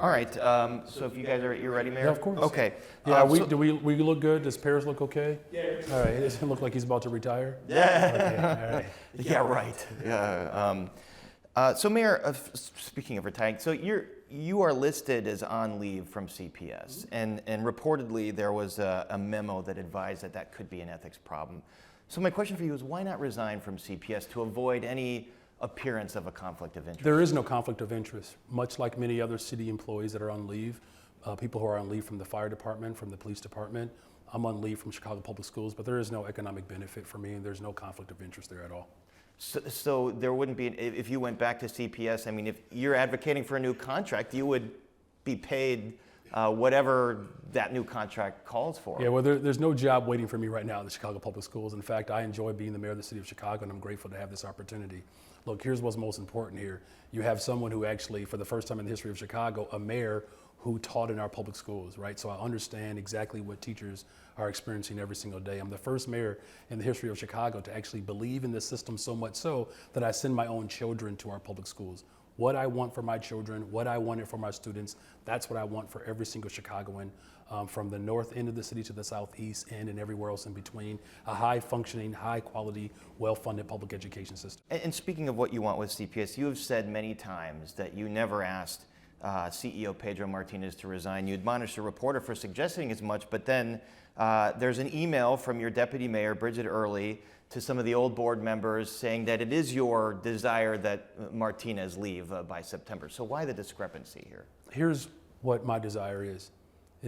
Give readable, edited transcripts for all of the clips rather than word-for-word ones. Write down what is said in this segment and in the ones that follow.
All right, so if you guys are, you're ready, Mayor? Yeah, of course. Okay. Yeah, so- do we look good? Does Paris look okay? Yeah. All right, he doesn't look like he's about to retire? Yeah. Okay, all right. Yeah, right. Yeah. So Mayor, speaking of retiring, so you are listed as on leave from CPS, and reportedly there was a memo that advised that that could be an ethics problem. So my question for you is, why not resign from CPS to avoid any appearance of a conflict of interest? There is no conflict of interest. Much like many other city employees that are on leave, people who are on leave from the fire department, from the police department, I'm on leave from Chicago Public Schools, but there is no economic benefit for me, and there's no conflict of interest there at all. So there wouldn't be, if you went back to CPS, I mean, if you're advocating for a new contract, you would be paid whatever that new contract calls for. Yeah, well, there's no job waiting for me right now at the Chicago Public Schools. In fact, I enjoy being the mayor of the city of Chicago, and I'm grateful to have this opportunity. Look, here's what's most important here. You have someone who actually, for the first time in the history of Chicago, a mayor who taught in our public schools, right? So I understand exactly what teachers are experiencing every single day. I'm the first mayor in the history of Chicago to actually believe in the system so much so that I send my own children to our public schools. What I want for my children, what I wanted for my students, that's what I want for every single Chicagoan, from the north end of the city to the southeast end and everywhere else in between. A high functioning, high quality, well-funded public education system. And speaking of what you want with CPS, you have said many times that you never asked CEO Pedro Martinez to resign. You admonished a reporter for suggesting as much, but then there's an email from your deputy mayor, Bridget Early, to some of the old board members saying that it is your desire that Martinez leave by September. So why the discrepancy here? Here's what my desire is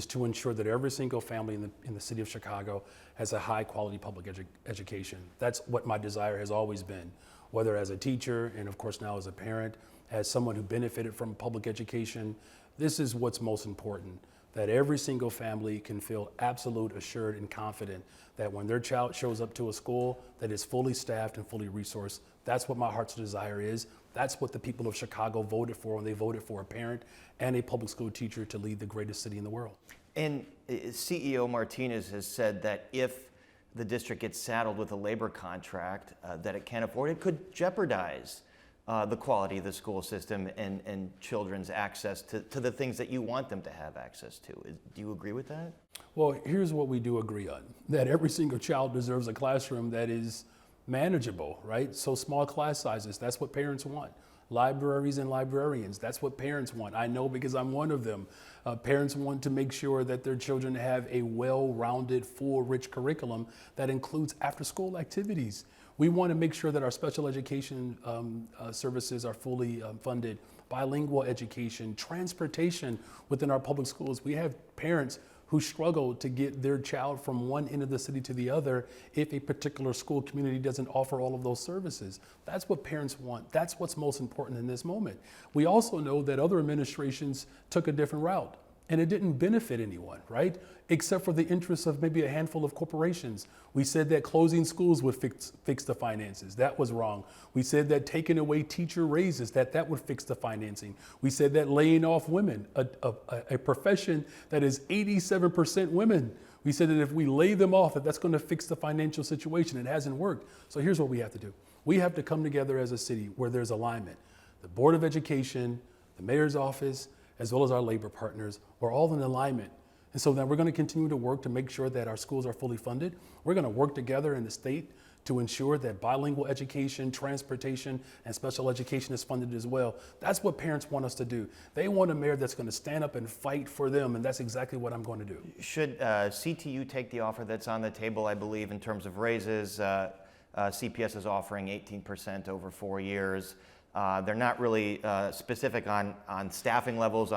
to ensure that every single family in the city of Chicago has a high quality public education. That's what my desire has always been, whether as a teacher and of course now as a parent, as someone who benefited from public education. This is what's most important, that every single family can feel absolute, assured, and confident that when their child shows up to a school that is fully staffed and fully resourced. That's what my heart's desire is. That's what the people of Chicago voted for when they voted for a parent and a public school teacher to lead the greatest city in the world. And CEO Martinez has said that if the district gets saddled with a labor contract that it can't afford, it could jeopardize the quality of the school system and children's access to the things that you want them to have access to. Do you agree with that? Well, here's what we do agree on, that every single child deserves a classroom that is manageable, right? So small class sizes, that's what parents want. Libraries and librarians, that's what parents want. I know because I'm one of them. Parents want to make sure that their children have a well-rounded, full, rich curriculum that includes after-school activities. We want to make sure that our special education services are fully funded, bilingual education, transportation within our public schools. We have parents who struggle to get their child from one end of the city to the other if a particular school community doesn't offer all of those services. That's what parents want. That's what's most important in this moment. We also know that other administrations took a different route, and it didn't benefit anyone, right? Except for the interests of maybe a handful of corporations. We said that closing schools would fix the finances. That was wrong. We said that taking away teacher raises, that would fix the financing. We said that laying off women, a profession that is 87% women, we said that if we lay them off, that's going to fix the financial situation. It hasn't worked. So here's what we have to do. We have to come together as a city where there's alignment. The Board of Education, the mayor's office, as well as our labor partners, we're all in alignment. And so then we're going to continue to work to make sure that our schools are fully funded. We're going to work together in the state to ensure that bilingual education, transportation, and special education is funded as well. That's what parents want us to do. They want a mayor that's going to stand up and fight for them, and that's exactly what I'm going to do. Should CTU take the offer that's on the table, I believe, in terms of raises? CPS is offering 18% over 4 years. They're not really specific on staffing levels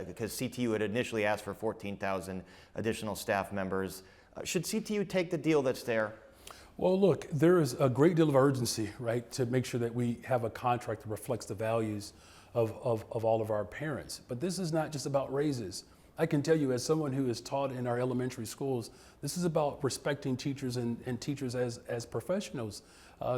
because CTU had initially asked for 14,000 additional staff members. Should CTU take the deal that's there? Well, look, there is a great deal of urgency, right, to make sure that we have a contract that reflects the values of all of our parents. But this is not just about raises. I can tell you, as someone who is taught in our elementary schools, this is about respecting teachers and teachers as professionals.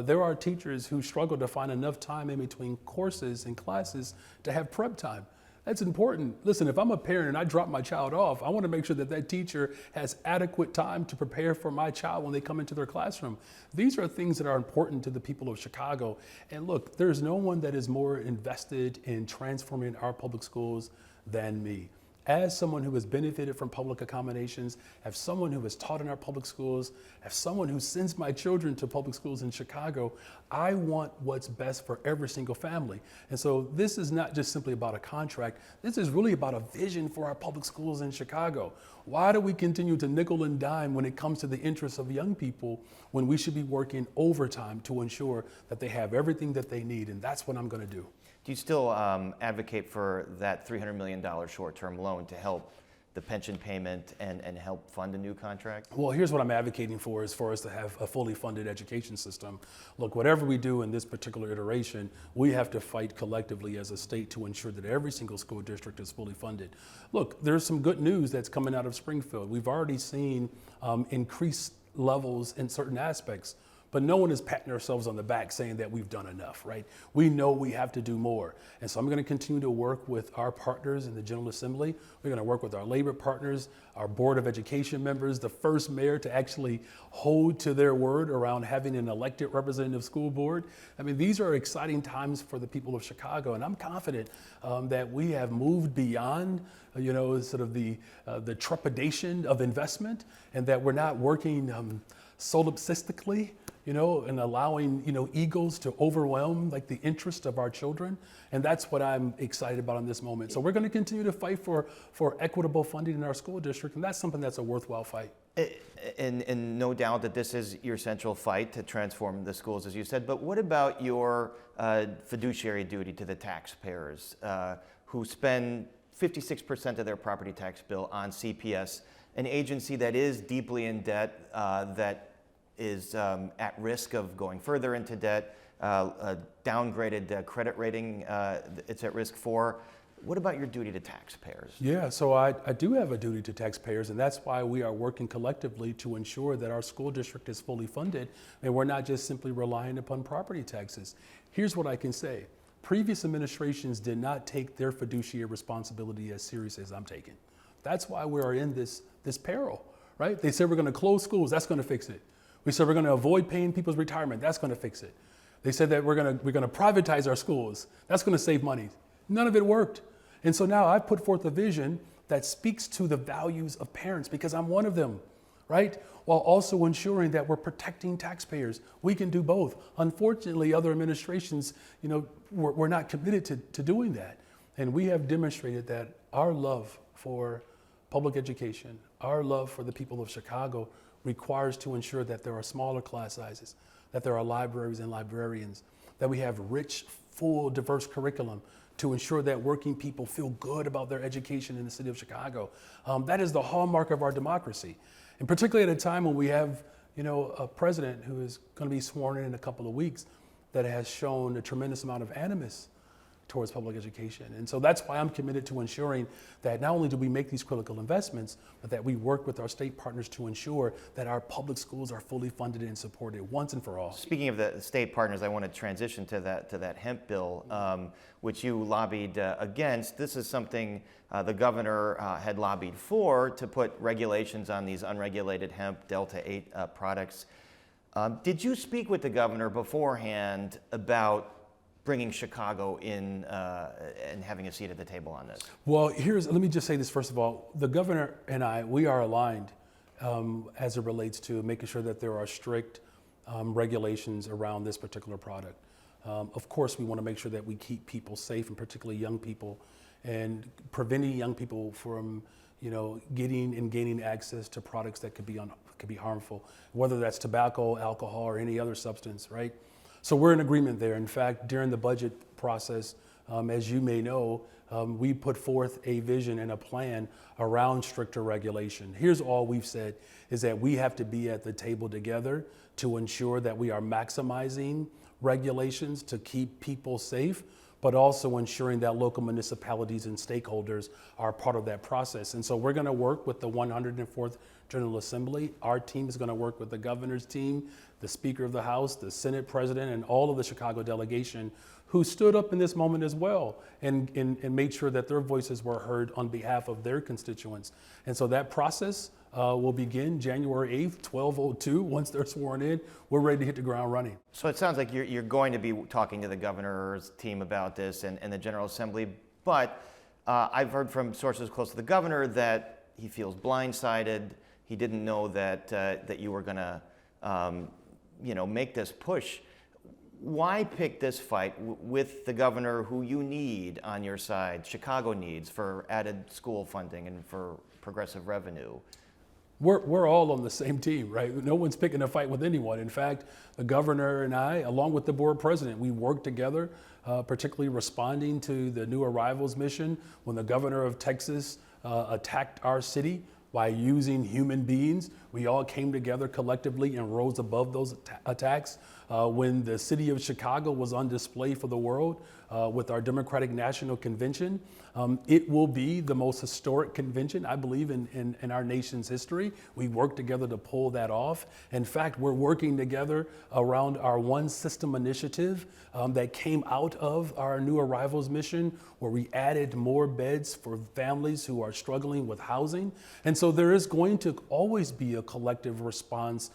There are teachers who struggle to find enough time in between courses and classes to have prep time. That's important. Listen, if I'm a parent and I drop my child off, I want to make sure that that teacher has adequate time to prepare for my child when they come into their classroom. These are things that are important to the people of Chicago. And look, there's no one that is more invested in transforming our public schools than me. As someone who has benefited from public accommodations, as someone who has taught in our public schools, as someone who sends my children to public schools in Chicago, I want what's best for every single family. And so this is not just simply about a contract. This is really about a vision for our public schools in Chicago. Why do we continue to nickel and dime when it comes to the interests of young people when we should be working overtime to ensure that they have everything that they need? And that's what I'm going to do. Do you still advocate for that $300 million short-term loan to help the pension payment and help fund a new contract? Well, here's what I'm advocating for is for us to have a fully funded education system. Look, whatever we do in this particular iteration, we have to fight collectively as a state to ensure that every single school district is fully funded. Look, there's some good news that's coming out of Springfield. We've already seen increased levels in certain aspects. But no one is patting ourselves on the back saying that we've done enough, right? We know we have to do more. And so I'm going to continue to work with our partners in the General Assembly. We're going to work with our labor partners, our Board of Education members, the first mayor to actually hold to their word around having an elected representative school board. I mean, these are exciting times for the people of Chicago. And I'm confident that we have moved beyond sort of the trepidation of investment, and that we're not working solipsistically, and allowing, egos to overwhelm like the interest of our children. And that's what I'm excited about in this moment. So we're going to continue to fight for equitable funding in our school district. And that's something that's a worthwhile fight. And no doubt that this is your central fight to transform the schools, as you said. But what about your fiduciary duty to the taxpayers who spend 56% of their property tax bill on CPS, an agency that is deeply in debt, that is at risk of going further into debt, a downgraded credit rating it's at risk for. What about your duty to taxpayers? Yeah, so I do have a duty to taxpayers, and that's why we are working collectively to ensure that our school district is fully funded, and we're not just simply relying upon property taxes. Here's what I can say. Previous administrations did not take their fiduciary responsibility as serious as I'm taking. That's why we are in this peril, right? They said we're going to close schools, that's going to fix it. We said we're going to avoid paying people's retirement. That's going to fix it. They said that we're going to privatize our schools. That's going to save money. None of it worked. And so now I've put forth a vision that speaks to the values of parents, because I'm one of them, right? While also ensuring that we're protecting taxpayers. We can do both. Unfortunately, other administrations, we're not committed to doing that. And we have demonstrated that our love for public education, our love for the people of Chicago, requires to ensure that there are smaller class sizes, that there are libraries and librarians, that we have rich, full, diverse curriculum to ensure that working people feel good about their education in the city of Chicago. That is the hallmark of our democracy. And particularly at a time when we have, a president who is going to be sworn in a couple of weeks that has shown a tremendous amount of animus towards public education. And so that's why I'm committed to ensuring that not only do we make these critical investments, but that we work with our state partners to ensure that our public schools are fully funded and supported once and for all. Speaking of the state partners, I want to transition to that hemp bill, which you lobbied against. This is something the governor had lobbied for, to put regulations on these unregulated hemp Delta 8 products. Did you speak with the governor beforehand about bringing Chicago in and having a seat at the table on this? Well, let me just say this first of all. The governor and we are aligned as it relates to making sure that there are strict regulations around this particular product. Of course, we want to make sure that we keep people safe, and particularly young people, and preventing young people from, getting and gaining access to products that could be harmful, whether that's tobacco, alcohol, or any other substance, right? So we're in agreement there. In fact, during the budget process, as you may know, we put forth a vision and a plan around stricter regulation. Here's all we've said, is that we have to be at the table together to ensure that we are maximizing regulations to keep people safe, but also ensuring that local municipalities and stakeholders are part of that process. And so we're going to work with the 104th General Assembly. Our team is going to work with the governor's team, the Speaker of the House, the Senate President, and all of the Chicago delegation, who stood up in this moment as well and made sure that their voices were heard on behalf of their constituents. And so that process will begin January 8th, 12:02. Once they're sworn in, we're ready to hit the ground running. So it sounds like you're going to be talking to the governor's team about this and the General Assembly, but I've heard from sources close to the governor that he feels blindsided. He didn't know that you were going to, make this push. Why pick this fight with the governor who you need on your side, Chicago needs for added school funding and for progressive revenue? We're all on the same team, right? No one's picking a fight with anyone. In fact, the governor and I, along with the board president, we worked together, particularly responding to the new arrivals mission when the governor of Texas attacked our city by using human beings. We all came together collectively and rose above those attacks. When the city of Chicago was on display for the world with our Democratic National Convention, it will be the most historic convention, I believe, in our nation's history. We worked together to pull that off. In fact, we're working together around our One System initiative that came out of our new arrivals mission, where we added more beds for families who are struggling with housing. And so there is going to always be a collective response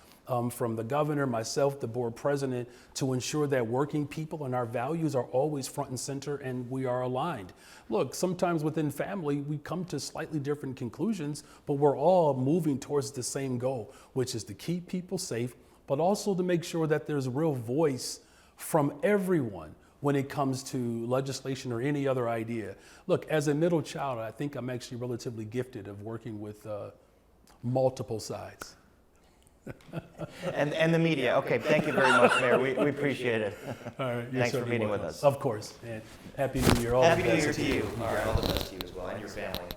from the governor, myself, the board president, to ensure that working people and our values are always front and center and we are aligned. Look, sometimes within family, we come to slightly different conclusions, but we're all moving towards the same goal, which is to keep people safe, but also to make sure that there's real voice from everyone when it comes to legislation or any other idea. Look, as a middle child, I think I'm actually relatively gifted of working with multiple sides. And the media. Okay, thank you very much, Mayor. We appreciate it. All right, Thanks for meeting with us. Of course, and Happy New Year. All Happy the New best Year to you. All right, all the best to you as well and your family.